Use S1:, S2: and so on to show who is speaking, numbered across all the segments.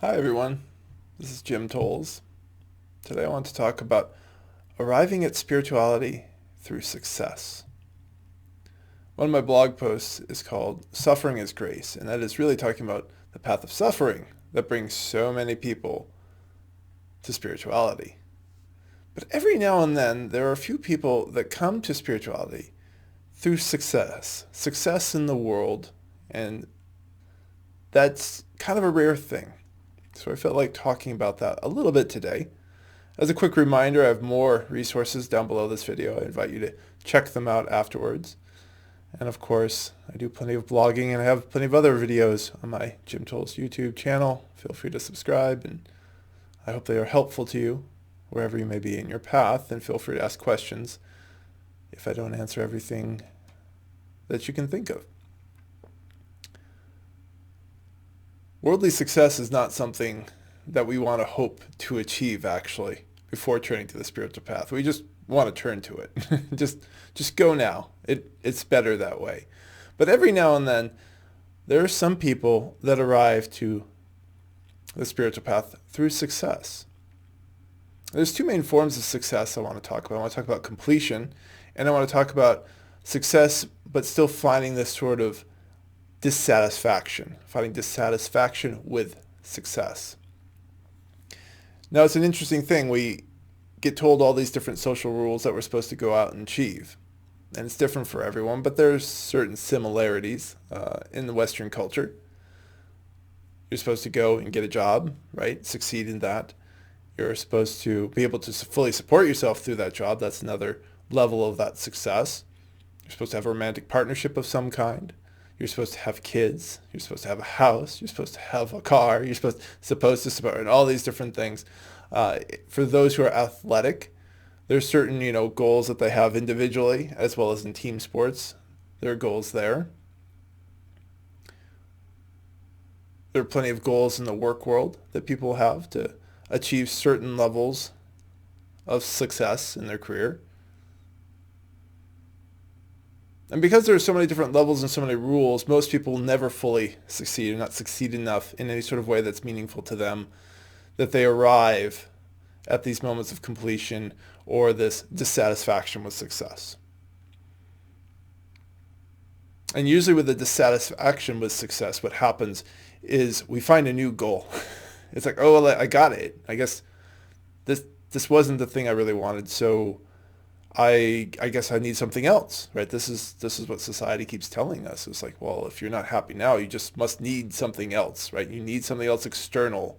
S1: Hi everyone, this is Jim Tolles. Today I want to talk about arriving at spirituality through success. One of my blog posts is called Suffering is Grace, and that is really talking about the path of suffering that brings so many people to spirituality. But every now and then there are a few people that come to spirituality through success in the world, and that's kind of a rare thing. So I felt like talking about that a little bit today. As a quick reminder, I have more resources down below this video. I invite you to check them out afterwards. And of course, I do plenty of blogging and I have plenty of other videos on my Jim Tolles YouTube channel. Feel free to subscribe, and I hope they are helpful to you wherever you may be in your path, and feel free to ask questions if I don't answer everything that you can think of. Worldly success is not something that we want to hope to achieve, actually, before turning to the spiritual path. We just want to turn to it. just go now. It's better that way. But every now and then, there are some people that arrive to the spiritual path through success. There's two main forms of success I want to talk about. I want to talk about completion, and I want to talk about success, but still finding this sort of finding dissatisfaction with success. Now, it's an interesting thing. We get told all these different social rules that we're supposed to go out and achieve. And it's different for everyone, but there's certain similarities in the Western culture. You're supposed to go and get a job, right? Succeed in that. You're supposed to be able to fully support yourself through that job. That's another level of that success. You're supposed to have a romantic partnership of some kind. You're supposed to have kids. You're supposed to have a house. You're supposed to have a car. You're supposed to support, and all these different things. For those who are athletic, there's certain goals that they have individually as well as in team sports. There are goals there. There are plenty of goals in the work world that people have to achieve certain levels of success in their career. And because there are so many different levels and so many rules, most people never fully succeed, or not succeed enough in any sort of way that's meaningful to them, that they arrive at these moments of completion or this dissatisfaction with success. And usually with the dissatisfaction with success, what happens is we find a new goal. It's like, oh, well, I got it. I guess this wasn't the thing I really wanted, so I guess I need something else, right? This is what society keeps telling us. It's like, well, if you're not happy now, you just must need something else, right? You need something else external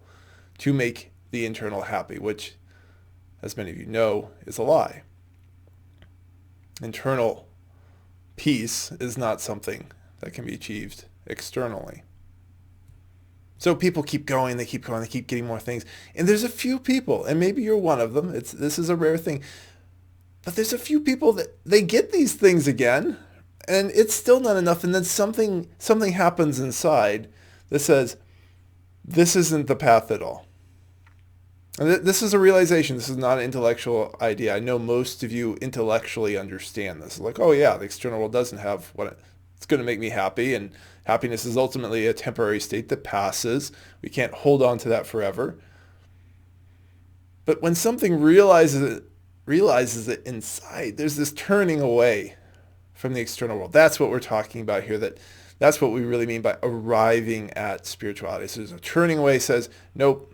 S1: to make the internal happy, which, as many of you know, is a lie. Internal peace is not something that can be achieved externally. So people keep going, they keep getting more things. And there's a few people, and maybe you're one of them. This is a rare thing. But there's a few people that they get these things again, and it's still not enough. And then something happens inside that says, this isn't the path at all. And this is a realization. This is not an intellectual idea. I know most of you intellectually understand this. Like, oh yeah, the external world doesn't have it's going to make me happy, and happiness is ultimately a temporary state that passes. We can't hold on to that forever. But when something realizes it inside, there's this turning away from the external world. That's what we're talking about here. That's what we really mean by arriving at spirituality. So there's a turning away. Says, nope,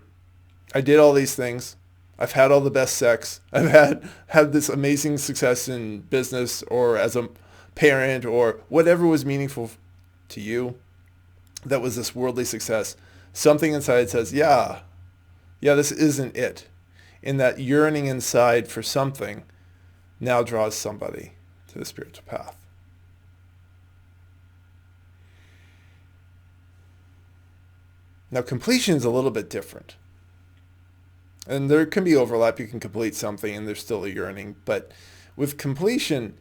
S1: I did all these things. I've had all the best sex. I've had this amazing success in business or as a parent or whatever was meaningful to you. That was this worldly success. Something inside says, yeah, this isn't it. And that yearning inside for something now draws somebody to the spiritual path. Now, completion is a little bit different. And there can be overlap. You can complete something and there's still a yearning. But with completion,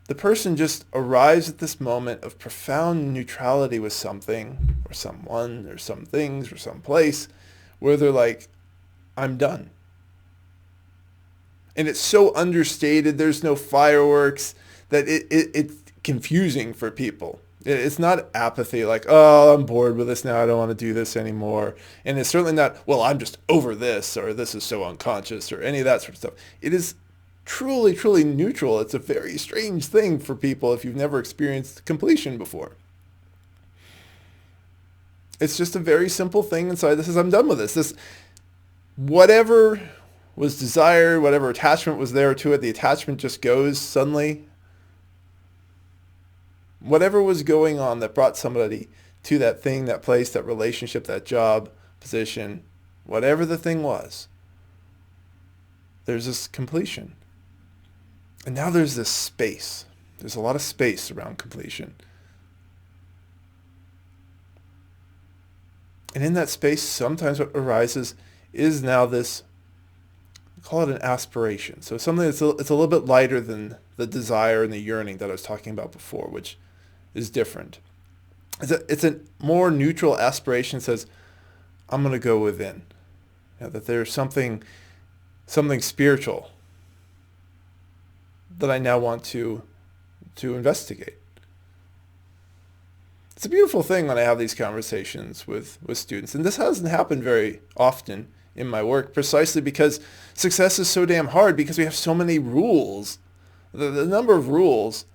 S1: the person just arrives at this moment of profound neutrality with something or someone or some things or some place where they're like, I'm done. And it's so understated. There's no fireworks that it's confusing for people. It's not apathy like, oh, I'm bored with this now, I don't want to do this anymore. And it's certainly not, well, I'm just over this, or this is so unconscious, or any of that sort of stuff. It is truly, truly neutral. It's a very strange thing for people if you've never experienced completion before. It's just a very simple thing inside. This is, I'm done with this. This, whatever was desired, whatever attachment was there to it, the attachment just goes suddenly. Whatever was going on that brought somebody to that thing, that place, that relationship, that job, position, whatever the thing was, there's this completion. And now there's this space. There's a lot of space around completion. And in that space, sometimes what arises is now this, call it an aspiration. So something that's it's a little bit lighter than the desire and the yearning that I was talking about before, which is different. It's a more neutral aspiration. Says, I'm going to go within. That there's something spiritual that I now want to investigate. It's a beautiful thing when I have these conversations with students. And this hasn't happened very often in my work, precisely because success is so damn hard, because we have so many rules. The number of rules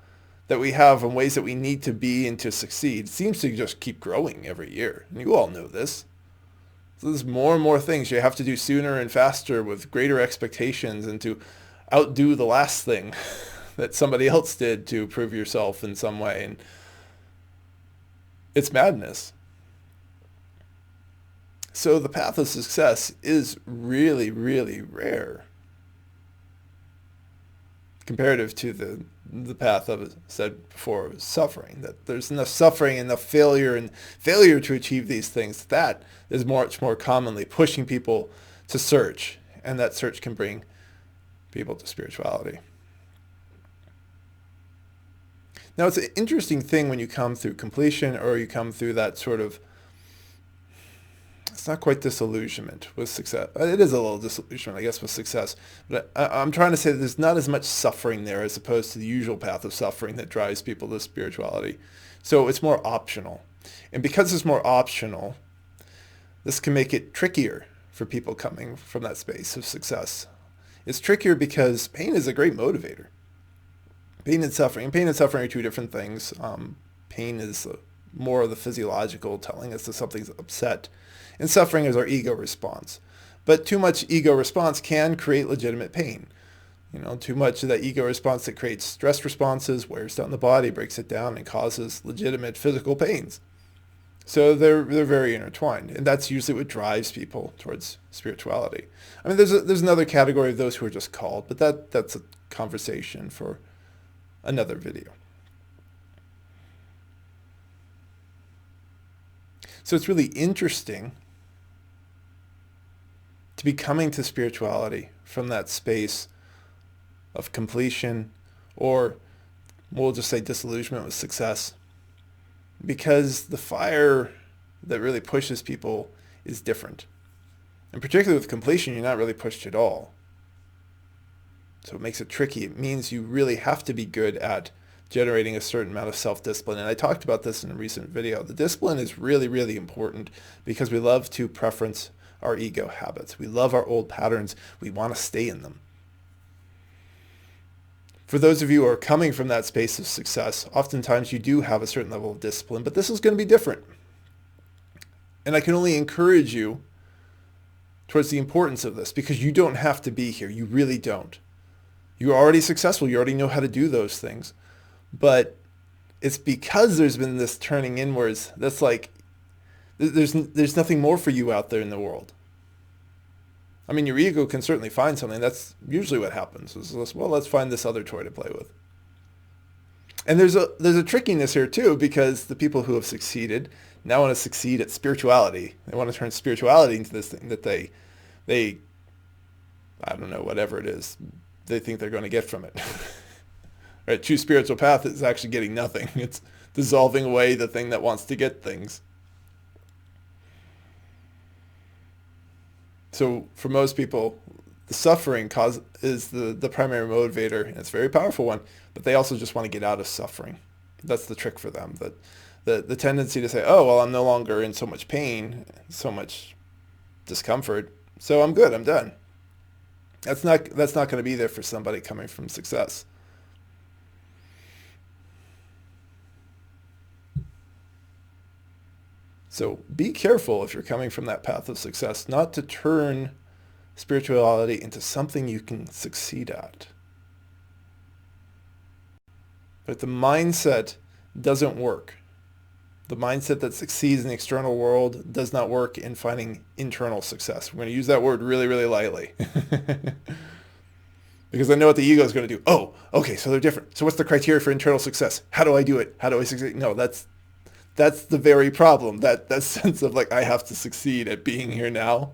S1: that we have and ways that we need to be and to succeed seems to just keep growing every year. And you all know this. So there's more and more things you have to do sooner and faster with greater expectations, and to outdo the last thing that somebody else did to prove yourself in some way. And it's madness. So the path of success is really, really rare comparative to the path of, said before, suffering. That there's enough suffering, enough failure, and failure to achieve these things. That is much more commonly pushing people to search, and that search can bring people to spirituality. Now, it's an interesting thing when you come through completion, or you come through that sort of, it's not quite disillusionment with success. It is a little disillusionment, I guess, with success. But I'm trying to say that there's not as much suffering there as opposed to the usual path of suffering that drives people to spirituality. So it's more optional. And because it's more optional, this can make it trickier for people coming from that space of success. It's trickier because pain is a great motivator. Pain and suffering are two different things. Pain is more of the physiological, telling us that something's upset. And suffering is our ego response. But too much ego response can create legitimate pain. Too much of that ego response that creates stress responses, wears down the body, breaks it down, and causes legitimate physical pains. So they're very intertwined. And that's usually what drives people towards spirituality. I mean, there's another category of those who are just called, but that's a conversation for another video. So it's really interesting to be coming to spirituality from that space of completion, or we'll just say disillusionment with success, because the fire that really pushes people is different. And particularly with completion, you're not really pushed at all. So it makes it tricky. It means you really have to be good at generating a certain amount of self-discipline. And I talked about this in a recent video. The discipline is really, really important because we love to preference our ego habits. We love our old patterns. We want to stay in them. For those of you who are coming from that space of success, oftentimes you do have a certain level of discipline, but this is going to be different. And I can only encourage you towards the importance of this, because you don't have to be here. You really don't. You're already successful. You already know how to do those things. But it's because there's been this turning inwards that's like, there's nothing more for you out there in the world. I mean, your ego can certainly find something. That's usually what happens. Well, let's find this other toy to play with. And there's a trickiness here too, because the people who have succeeded now want to succeed at spirituality. They want to turn spirituality into this thing that they I don't know, whatever it is, they think they're going to get from it. Right? True spiritual path is actually getting nothing. It's dissolving away the thing that wants to get things. So for most people, the suffering is the primary motivator, and it's a very powerful one, but they also just want to get out of suffering. That's the trick for them. That the tendency to say, oh, well, I'm no longer in so much pain, so much discomfort, so I'm good, I'm done. That's not going to be there for somebody coming from success. So be careful if you're coming from that path of success, not to turn spirituality into something you can succeed at. But the mindset doesn't work. The mindset that succeeds in the external world does not work in finding internal success. We're going to use that word really, really lightly. Because I know what the ego is going to do. Oh, okay, so they're different. So what's the criteria for internal success? How do I do it? How do I succeed? No, that's the very problem. That sense of like, I have to succeed at being here now.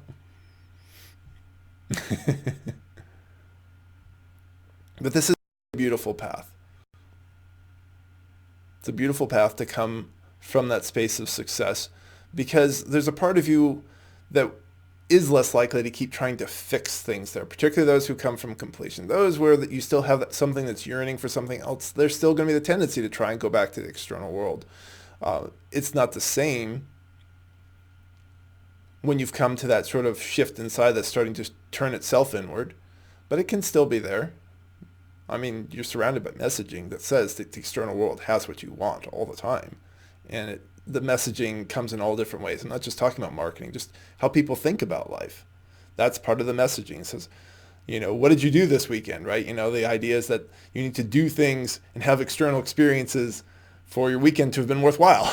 S1: But this is a beautiful path. It's a beautiful path to come from that space of success, because there's a part of you that is less likely to keep trying to fix things there, particularly those who come from completion. Those where that you still have something that's yearning for something else, there's still going to be the tendency to try and go back to the external world. It's not the same when you've come to that sort of shift inside that's starting to turn itself inward, but it can still be there. I mean, you're surrounded by messaging that says that the external world has what you want all the time. And the messaging comes in all different ways. I'm not just talking about marketing, just how people think about life. That's part of the messaging. It says, what did you do this weekend, right? The idea is that you need to do things and have external experiences for your weekend to have been worthwhile.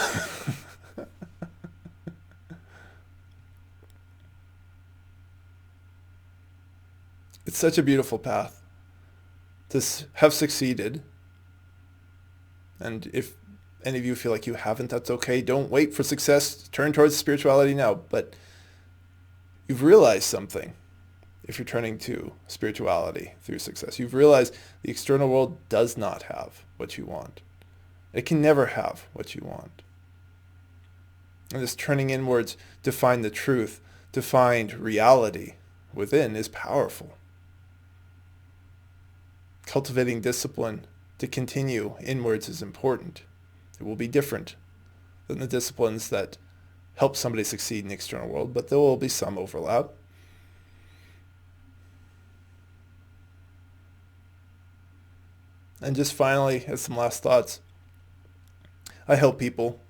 S1: It's such a beautiful path to have succeeded. And if any of you feel like you haven't, that's okay. Don't wait for success. Turn towards spirituality now. But you've realized something if you're turning to spirituality through success. You've realized the external world does not have what you want. It can never have what you want. And this turning inwards to find the truth, to find reality within is powerful. Cultivating discipline to continue inwards is important. It will be different than the disciplines that help somebody succeed in the external world, but there will be some overlap. And just finally, as some last thoughts, I help people,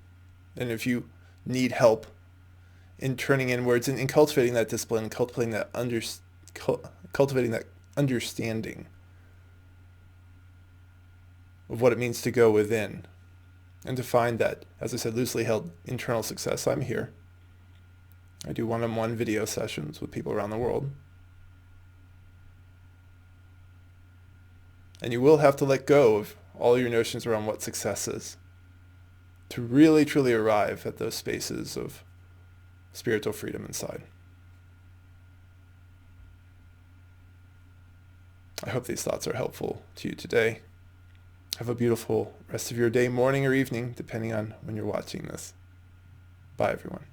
S1: and if you need help in turning inwards and in cultivating that discipline, cultivating that understanding of what it means to go within and to find that, as I said, loosely held internal success, I'm here. I do one-on-one video sessions with people around the world. And you will have to let go of all your notions around what success is to really, truly arrive at those spaces of spiritual freedom inside. I hope these thoughts are helpful to you today. Have a beautiful rest of your day, morning or evening, depending on when you're watching this. Bye, everyone.